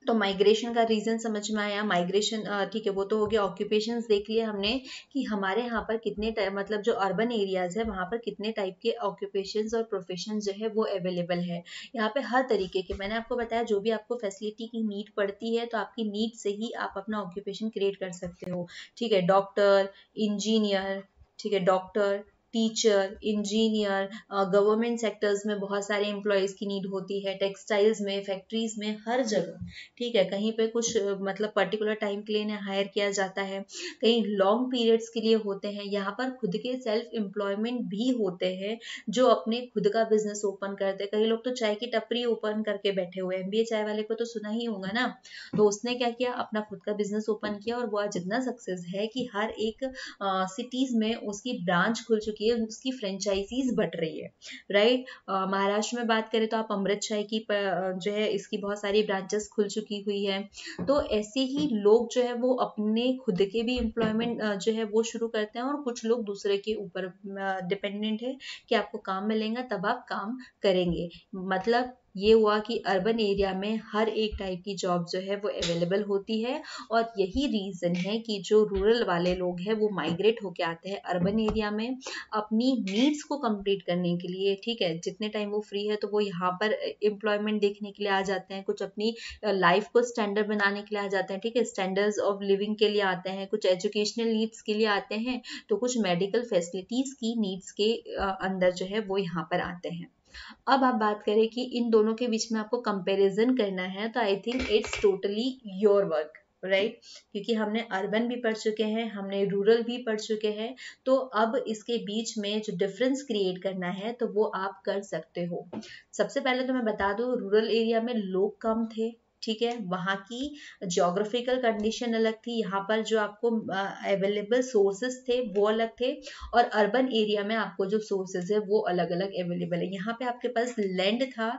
तो माइग्रेशन का रीजन समझ में आया। माइग्रेशन ठीक है, वो तो हो गया। ऑक्यूपेशंस देख लिए हमने कि हमारे यहाँ पर कितने टाइप, मतलब जो अर्बन एरियाज है वहाँ पर कितने टाइप के ऑक्यूपेशंस और प्रोफेशन जो है वो अवेलेबल है। यहाँ पे हर तरीके के, मैंने आपको बताया जो भी आपको फैसिलिटी की नीड पड़ती है तो आपकी नीड से ही आप अपना ऑक्यूपेशन क्रिएट कर सकते हो। ठीक है, डॉक्टर, इंजीनियर, ठीक है, doctor, teacher, engineer, government sectors में बहुत सारे एम्प्लॉयज़ की नीड होती है, टेक्सटाइल्स में, फैक्ट्रीज में, हर जगह। ठीक है, कहीं पे कुछ मतलब पर्टिकुलर टाइम के लिए इन्हें हायर किया जाता है, कहीं लॉन्ग पीरियड्स के लिए होते हैं। यहाँ पर खुद के सेल्फ एम्प्लॉयमेंट भी होते हैं जो अपने खुद का बिजनेस ओपन करते हैं। कई लोग तो चाय की टपरी ओपन करके बैठे हुए हैं। एमबीए चाय वाले को तो सुना ही होगा ना। तो उसने क्या किया, अपना खुद का बिजनेस ओपन किया और वो आज इतना सक्सेस है कि हर एक सिटीज में उसकी ब्रांच खुल चुकी है, उसकी फ्रेंचाइजीज बढ़ रही है। राइट। महाराष्ट्र में बात करें तो आप अमृत चाय की जो है इसकी बहुत सारी ब्रांचेस खुल चुकी हुई है। तो ऐसे ही लोग जो है वो अपने खुद के भी एम्प्लॉयमेंट जो है वो शुरू करते हैं और कुछ लोग दूसरे के ऊपर डिपेंडेंट है कि आपको काम मिलेगा तब आप काम करेंगे। मतलब ये हुआ कि अर्बन एरिया में हर एक टाइप की जॉब जो है वो अवेलेबल होती है और यही रीजन है कि जो रूरल वाले लोग हैं वो माइग्रेट होके आते हैं अर्बन एरिया में अपनी नीड्स को कंप्लीट करने के लिए। ठीक है, जितने टाइम वो फ्री है तो वो यहाँ पर एम्प्लॉयमेंट देखने के लिए आ जाते हैं, कुछ अपनी लाइफ को स्टैंडर्ड बनाने के लिए आ जाते हैं। ठीक है, स्टैंडर्ड्स ऑफ लिविंग के लिए आते हैं, कुछ एजुकेशनल नीड्स के लिए आते हैं, तो कुछ मेडिकल फैसिलिटीज की नीड्स के अंदर जो है वो यहाँ पर आते हैं। अब आप बात करें कि इन दोनों के बीच में आपको कंपैरिजन करना है तो I think it's totally your work, right. क्योंकि हमने अर्बन भी पढ़ चुके हैं, हमने रूरल भी पढ़ चुके हैं, तो अब इसके बीच में जो डिफरेंस क्रिएट करना है तो वो आप कर सकते हो। सबसे पहले तो मैं बता दूं, रूरल एरिया में लोग कम थे। ठीक है, वहाँ की ज्योग्राफिकल कंडीशन अलग थी, यहाँ पर जो आपको अवेलेबल सोर्सेज थे वो अलग थे, और अर्बन एरिया में आपको जो सोर्सेज है वो अलग अलग अवेलेबल है। यहाँ पे आपके पास लैंड था,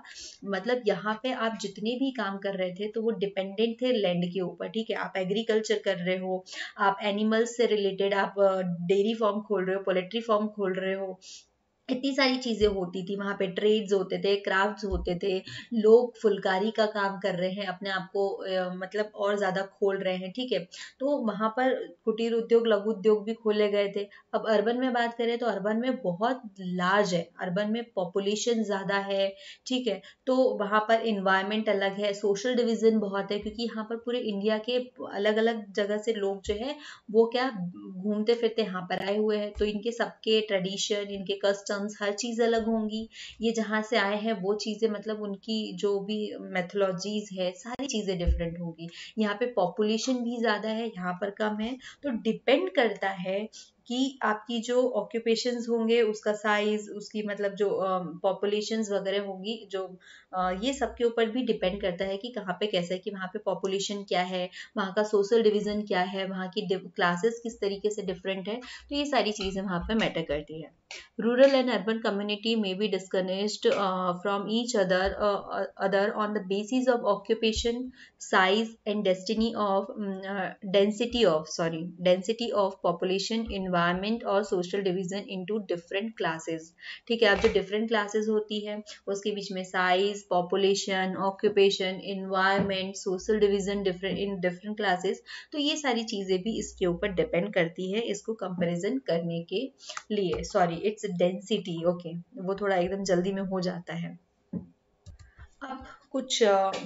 मतलब यहाँ पे आप जितने भी काम कर रहे थे तो वो डिपेंडेंट थे लैंड के ऊपर। ठीक है, आप एग्रीकल्चर कर रहे हो, आप एनिमल्स से रिलेटेड आप डेयरी फार्म खोल रहे हो, पोल्ट्री फार्म खोल रहे हो, इतनी सारी चीजें होती थी वहां पे। ट्रेड्स होते थे, क्राफ्ट्स होते थे, लोग फुलकारी का काम कर रहे हैं, अपने आप को मतलब और ज्यादा खोल रहे हैं। ठीक है, तो वहां पर कुटीर उद्योग, लघु उद्योग भी खोले गए थे। अब अर्बन में बात करें तो अर्बन में बहुत लार्ज है, अर्बन में पॉपुलेशन ज्यादा है। ठीक है, तो वहां पर इन्वायरमेंट अलग है, सोशल डिवीजन बहुत है, क्योंकि यहाँ पर पूरे इंडिया के अलग अलग जगह से लोग जो है वो क्या घूमते फिरते यहाँ पर आए हुए हैं, तो इनके सबके ट्रेडिशन, इनके कस्टम्स, हर चीज अलग होंगी। ये जहाँ से आए हैं वो चीजें, मतलब उनकी जो भी मेथोलॉजीज है सारी चीजें डिफरेंट होंगी। यहाँ पे पॉपुलेशन भी ज्यादा है, यहाँ पर कम है। तो डिपेंड करता है कि आपकी जो ऑक्यूपेशंस होंगे उसका साइज, उसकी मतलब जो पॉपुलेशंस वगैरह होंगी, जो ये सब के ऊपर भी डिपेंड करता है कि कहाँ पे कैसा है, कि वहाँ पे पॉपुलेशन क्या है, वहाँ का सोशल डिवीजन क्या है, वहाँ की क्लासेस किस तरीके से डिफरेंट है। तो ये सारी चीजें वहाँ पे मैटर करती है। रूरल एंड अर्बन कम्युनिटी में be disconnect from each other on the basis of occupation, size and density of population, environment और social division into different classes. ठीक है, अब जो डिफरेंट क्लासेस होती है उसके बीच में size, population, occupation, environment, social division different in different classes, तो ये सारी चीजें भी इसके ऊपर डिपेंड करती है इसको कंपैरिजन करने के लिए। Sorry, its density. ओके, वो थोड़ा एकदम जल्दी में हो जाता है। अब कुछ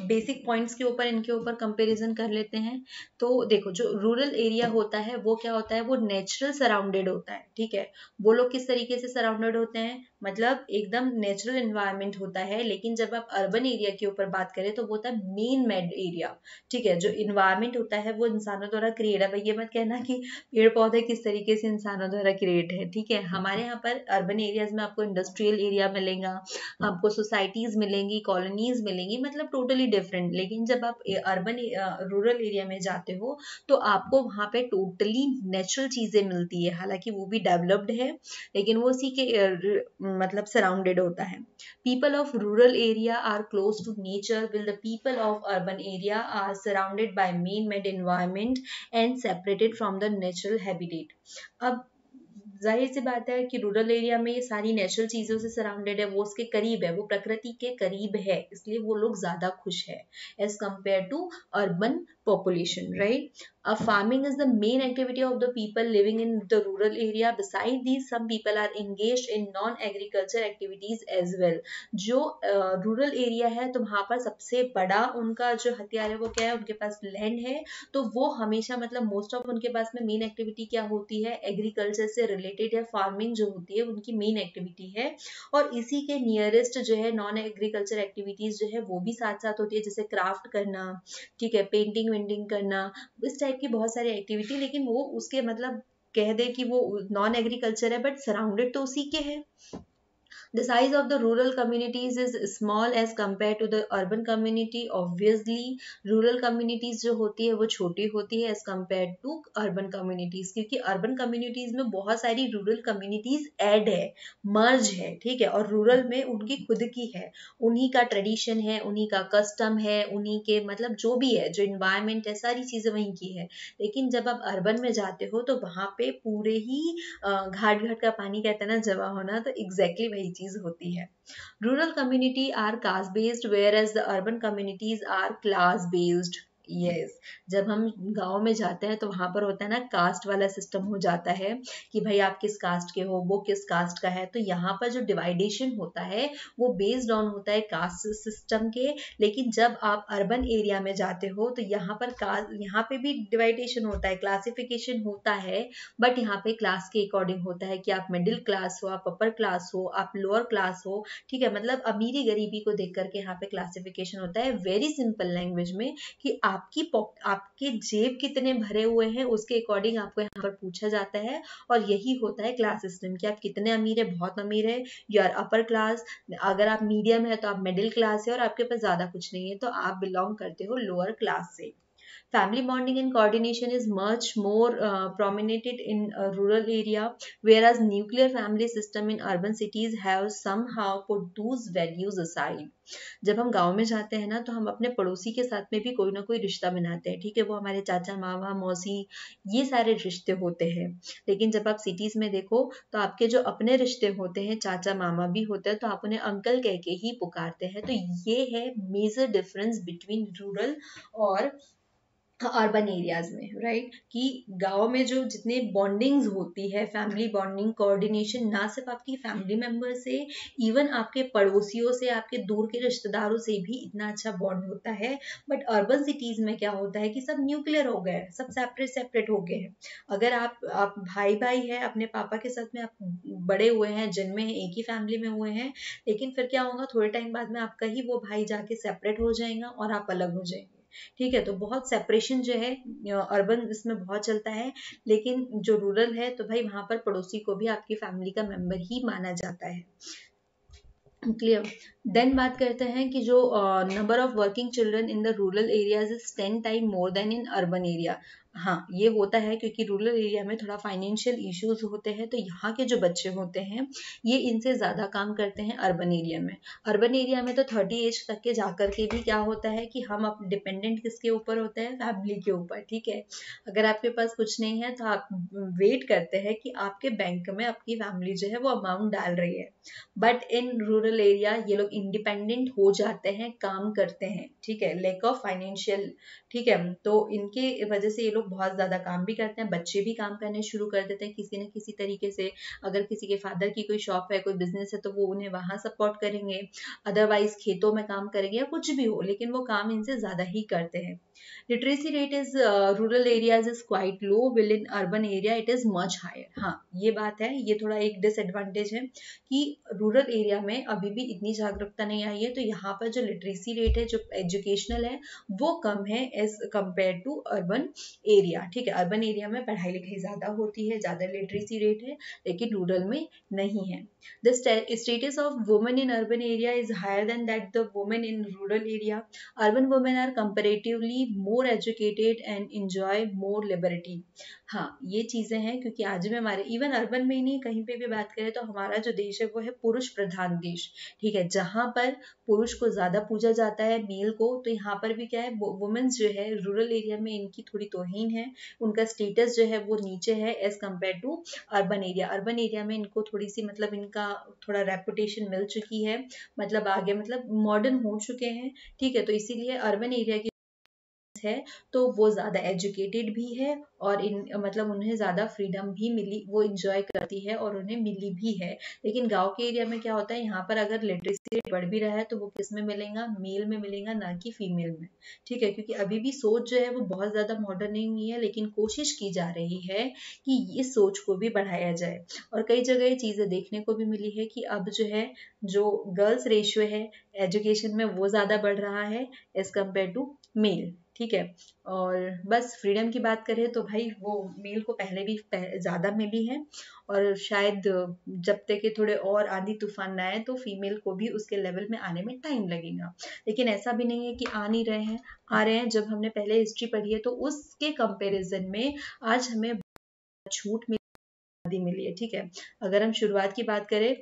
बेसिक पॉइंट्स के ऊपर इनके ऊपर कंपैरिजन कर लेते हैं। तो देखो, जो रूरल एरिया होता है वो क्या होता है, वो नेचुरल सराउंडेड होता है। ठीक है, वो लोग किस तरीके से सराउंडेड होते हैं, मतलब एकदम नेचुरल एनवायरनमेंट होता है। लेकिन जब आप अर्बन एरिया के ऊपर बात करें तो वो होता है मेन मेड एरिया। ठीक है, जो इन्वायरमेंट होता है वो इंसानों द्वारा क्रिएट है। भाई ये मत कहना कि पेड़ पौधे किस तरीके से इंसानों द्वारा क्रिएट है। ठीक है, हमारे यहाँ पर अर्बन एरियाज में आपको इंडस्ट्रियल एरिया मिलेगा, आपको सोसाइटीज मिलेंगी, कॉलोनीज मिलेंगी, मतलब टोटली डिफरेंट। लेकिन जब आप अर्बन रूरल एरिया में जाते हो तो आपको वहां पे टोटली नेचुरल चीजें मिलती है, हालांकि वो भी डेवलप्ड है लेकिन वो उसी के मतलब सराउंडेड होता है। People of rural area are close to nature will the people of urban area are surrounded by man made environment and separated from the natural habitat. अब जाहिर सी बात है कि रूरल एरिया में ये सारी नेचुरल चीज़ों से सराउंडेड है, वो उसके करीब है, वो प्रकृति के करीब है, इसलिए वो लोग ज़्यादा खुश है as compare to urban population, right? Farming is the main activity of the people living in the rural area. Beside these, some people are engaged in non-agriculture activities as well. जो रूरल एरिया है तो वहाँ पर सबसे बड़ा उनका जो हथियार है वो क्या है, उनके पास लैंड है, तो वो हमेशा मतलब मोस्ट ऑफ उनके पास में मेन एक्टिविटी क्या होती है, एग्रीकल्चर से रिलेटेड है, फार्मिंग जो होती है उनकी मेन एक्टिविटी है। और इसी के नियरेस्ट जो है नॉन एग्रीकल्चर एक्टिविटीज जो है वो भी साथ साथ होती है, जैसे क्राफ्ट करना, ठीक है, पेंटिंग वेंटिंग करना, इस टाइप की बहुत सारी एक्टिविटी, लेकिन वो उसके मतलब कह दे कि वो नॉन एग्रीकल्चर है बट सराउंडेड तो उसी के है। The size of the rural communities is small as compared to the urban community. Obviously, rural communities जो होती है वो छोटी होती है as compared to urban communities, क्योंकि urban communities में बहुत सारी rural communities add है, merge है, ठीक है, और rural में उनकी खुद की है, उन्हीं का tradition है, उन्हीं का custom है, उन्हीं के मतलब जो भी है, जो environment है, सारी चीज़ें वहीं की है। लेकिन जब आप urban में जाते हो तो वहाँ पे पूरे ही घाट घाट का पानी कहते हैं ना जमा होना, तो एग्जैक्टली वही चीज होती है। Rural community are caste based whereas the urban communities are class based. Yes, जब हम गांव में जाते हैं तो वहां पर होता है ना कास्ट वाला सिस्टम हो जाता है कि भाई आप किस कास्ट के हो, वो किस कास्ट का है, तो यहाँ पर जो डिवाइडेशन होता है वो बेस्ड ऑन होता है कास्ट सिस्टम के। लेकिन जब आप अर्बन एरिया में जाते हो तो यहाँ पर कास्ट, यहाँ पे भी डिवाइडेशन होता है, क्लासिफिकेशन होता है, बट यहाँ पे क्लास के अकॉर्डिंग होता है कि आप मिडिल क्लास हो, आप अपर क्लास हो, आप लोअर क्लास हो, ठीक है, मतलब अमीरी गरीबी को देख करके यहाँ पे क्लासिफिकेशन होता है वेरी सिंपल लैंग्वेज में कि आपके जेब कितने भरे हुए हैं उसके अकॉर्डिंग आपको यहाँ पर पूछा जाता है। और यही होता है क्लास सिस्टम कि आप कितने अमीर है, बहुत अमीर है, यू आर अपर क्लास, अगर आप मीडियम है तो आप मिडिल क्लास है, और आपके पास ज्यादा कुछ नहीं है तो आप बिलोंग करते हो लोअर क्लास से। Family bonding and coordination is much more prominent in rural area, whereas nuclear family system in urban cities have somehow put those values aside. जब हम गांव में जाते हैं ना तो हम अपने पड़ोसी के साथ में भी कोई ना कोई रिश्ता बनाते हैं, ठीक है, वो हमारे चाचा मामा मौसी ये सारे रिश्ते होते हैं। लेकिन जब आप सिटीज में देखो तो आपके जो अपने रिश्ते होते हैं, चाचा मामा भी होते हैं, तो आप उन्हें अंकल कह के ही पुकारते हैं। तो ये है मेजर डिफरेंस बिटवीन रूरल और अर्बन एरियाज में, राइट, कि गांव में जो जितने बॉन्डिंग्स होती है, फैमिली बॉन्डिंग कोऑर्डिनेशन, ना सिर्फ आपकी फैमिली मेंबर से, इवन आपके पड़ोसियों से, आपके दूर के रिश्तेदारों से भी इतना अच्छा बॉन्ड होता है। बट अर्बन सिटीज में क्या होता है कि सब न्यूक्लियर हो गए, सब सेपरेट सेपरेट हो गए हैं। अगर आप भाई भाई है, अपने पापा के साथ में आप बड़े हुए हैं, जन्मे हैं, एक ही फैमिली में हुए हैं, लेकिन फिर क्या होगा, थोड़े टाइम बाद में आपका ही वो भाई जाके सेपरेट हो जाएगा और आप अलग हो जाएंगे, ठीक है। तो बहुत सेपरेशन जो है अर्बन इसमें बहुत चलता है, लेकिन जो रूरल है तो भाई वहां पर पड़ोसी को भी आपकी फैमिली का मेंबर ही माना जाता है। क्लियर। देन बात करते हैं कि जो number of working children in the rural areas is 10 time more then in urban area. हाँ, ये होता है क्योंकि रूरल एरिया में थोड़ा फाइनेंशियल इश्यूज होते हैं, तो यहाँ के जो बच्चे होते हैं ये इनसे ज़्यादा काम करते हैं अर्बन एरिया में। अर्बन एरिया में तो 30 एज तक के जाकर के भी क्या होता है कि हम अब डिपेंडेंट किसके ऊपर होते हैं, फैमिली के ऊपर, ठीक है। अगर आपके पास कुछ नहीं है तो आप वेट करते हैं कि आपके बैंक में आपकी फैमिली जो है वो अमाउंट डाल रही है। बट इन रूरल एरिया ये लोग इंडिपेंडेंट हो जाते हैं, काम करते हैं, ठीक है, लैक ऑफ फाइनेंशियल, ठीक है, तो इनके वजह से ये लोग बहुत ज्यादा काम भी करते हैं, बच्चे भी काम करने शुरू कर देते हैं किसी न किसी तरीके से। अगर किसी के फादर की कोई शॉप है, कोई बिजनेस है, तो वो उन्हें वहां सपोर्ट करेंगे, अदरवाइज खेतों में काम करेंगे या कुछ भी हो, लेकिन वो काम इनसे ज्यादा ही करते हैं। Literacy rate is rural areas is quite low, will in urban area it is much higher. हाँ, ये बात है, ये थोड़ा एक डिसएडवांटेज है कि रूरल एरिया में अभी भी इतनी जागरूकता नहीं आई है, तो यहाँ पर जो लिटरेसी रेट है, जो एजुकेशनल है, वो कम है as compare to urban area, ठीक है। अर्बन एरिया में पढ़ाई लिखाई ज्यादा होती है, ज्यादा लिटरेसी रेट है, लेकिन रूरल में नहीं है। The status of women in urban area is higher than that the women in rural area. Urban women are comparatively more educated and enjoy more liberty. हाँ, ये चीजें हैं क्योंकि आज भी हमारे इवन अर्बन में ही नहीं, कहीं पे भी बात करें तो हमारा जो देश है वो है पुरुष प्रधान देश। ठीक है, जहाँ पर पुरुष को ज्यादा पूजा जाता है, मेल को, तो यहाँ पर भी क्या है, वुमेन्स जो है रूरल एरिया में इनकी थोड़ी तौहीन है, उनका स्टेटस जो है वो नीचे है as compare to urban area. Urban area में इनको थोड़ी सी मतलब इनका थोड़ा रेपुटेशन मिल चुकी है, मतलब आगे मतलब मॉडर्न हो चुके हैं। ठीक है, तो इसीलिए अर्बन एरिया की है तो वो ज्यादा एजुकेटेड भी है और इन मतलब उन्हें ज्यादा फ्रीडम भी मिली, वो इंजॉय करती है और उन्हें मिली भी है। लेकिन गांव के एरिया में क्या होता है, यहाँ पर अगर लिटरेसी रेट बढ़ भी रहा है तो वो किस में मिलेगा, मेल में मिलेगा, ना कि फीमेल में। ठीक है, क्योंकि अभी भी सोच जो है वो बहुत ज्यादा मॉडर्न नहीं हुई है, लेकिन कोशिश की जा रही है कि इस सोच को भी बढ़ाया जाए। और कई जगह ये चीजें देखने को भी मिली है कि अब जो है, जो गर्ल्स रेशियो है एजुकेशन में वो ज्यादा बढ़ रहा है एज कम्पेयर टू मेल। ठीक है, और बस फ्रीडम की बात करें तो भाई वो मेल को पहले भी ज्यादा मिली है, और शायद जब तक के थोड़े और आंधी तूफान ना आए तो फीमेल को भी उसके लेवल में आने में टाइम लगेगा। लेकिन ऐसा भी नहीं है कि आ नहीं रहे हैं, आ रहे हैं। जब हमने पहले हिस्ट्री पढ़ी है तो उसके कंपैरिजन में आज हमें छूट मिली है। ठीक है, अगर हम शुरुआत की बात करें,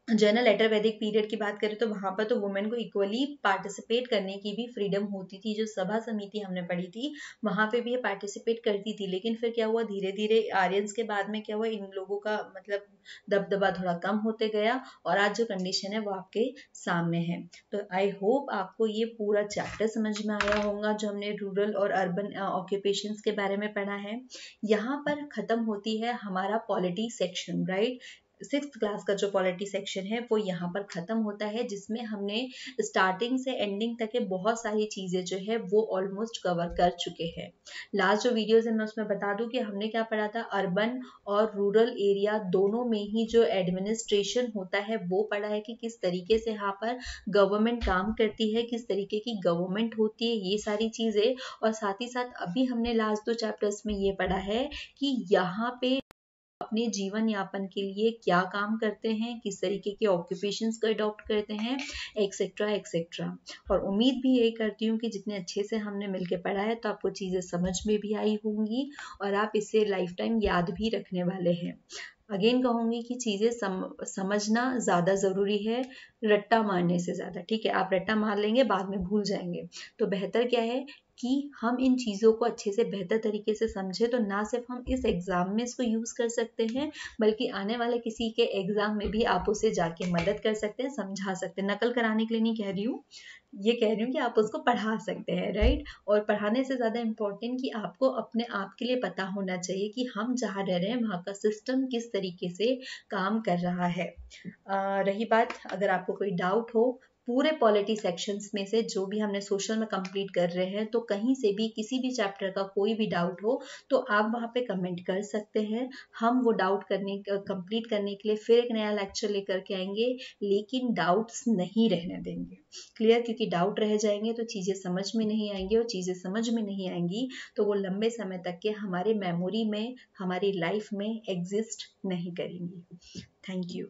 जनरल लेटर वैदिक पीरियड की बात करें तो वहां पर तो वुमेन को इक्वली पार्टिसिपेट करने की भी फ्रीडम होती थी। जो सभा समिति हमने पढ़ी थी वहां पे भी ये पार्टिसिपेट करती थी। लेकिन फिर क्या हुआ, धीरे धीरे आर्यंस के बाद में क्या हुआ, इन लोगों का मतलब दबदबा थोड़ा कम होते गया, और आज जो कंडीशन है वो आपके सामने है। तो आई होप आपको ये पूरा चैप्टर समझ में आया होगा जो हमने रूरल और अर्बन ऑक्यूपेशंस के बारे में पढ़ा है। यहाँ पर खत्म होती है हमारा polity section, right. Six class का जो पॉलिटी सेक्शन है वो यहाँ पर खत्म होता है, जिसमें हमने स्टार्टिंग से एंडिंग तक के बहुत सारी चीजें जो है वो ऑलमोस्ट कवर कर चुके हैं। लास्ट जो वीडियोस है मैं उसमें बता दूं कि हमने क्या पढ़ा था, अर्बन और रूरल एरिया दोनों में ही जो एडमिनिस्ट्रेशन होता है वो पढ़ा है कि किस तरीके से यहाँ पर गवर्नमेंट काम करती है, किस तरीके की गवर्नमेंट होती है, ये सारी चीजें। और साथ ही साथ अभी हमने लास्ट 2 चैप्टर्स में ये पढ़ा है कि यहाँ पे अपने जीवन यापन के लिए क्या काम करते हैं, किस तरीके के ऑक्यूपेशंस को अडॉप्ट करते हैं, एक्सेट्रा एक्सेट्रा। और उम्मीद भी यही करती हूँ कि जितने अच्छे से हमने मिलके पढ़ा है तो आपको चीज़ें समझ में भी आई होंगी और आप इसे लाइफ टाइम याद भी रखने वाले हैं। अगेन कहूंगी कि चीजें समझना ज्यादा जरूरी है रट्टा मारने से ज्यादा। ठीक है, आप रट्टा मार लेंगे बाद में भूल जाएंगे, तो बेहतर क्या है कि हम इन चीज़ों को अच्छे से बेहतर तरीके से समझे, तो ना सिर्फ हम इस एग्जाम में इसको यूज कर सकते हैं बल्कि आने वाले किसी के एग्जाम में भी आप उसे जाके मदद कर सकते हैं, समझा सकते हैं। नकल कराने के लिए नहीं कह रही हूँ, ये कह रही हूँ कि आप उसको पढ़ा सकते हैं, राइट। और पढ़ाने से ज़्यादा इम्पोर्टेंट कि आपको अपने आप के लिए पता होना चाहिए कि हम जहाँ रह रहे हैं वहाँ का सिस्टम किस तरीके से काम कर रहा है। रही बात, अगर आपको कोई डाउट हो पूरे पॉलिटी सेक्शंस में से जो भी हमने सोशल में कंप्लीट कर रहे हैं, तो कहीं से भी किसी भी चैप्टर का कोई भी डाउट हो तो आप वहाँ पे कमेंट कर सकते हैं। हम वो डाउट कंप्लीट करने के लिए फिर एक नया लेक्चर लेकर के आएंगे, लेकिन डाउट्स नहीं रहने देंगे। क्लियर, क्योंकि डाउट रह जाएंगे तो चीज़ें समझ में नहीं आएंगी, और चीज़ें समझ में नहीं आएंगी तो वो लंबे समय तक के हमारे मेमोरी में, हमारी लाइफ में एग्जिस्ट नहीं करेंगी। Thank you.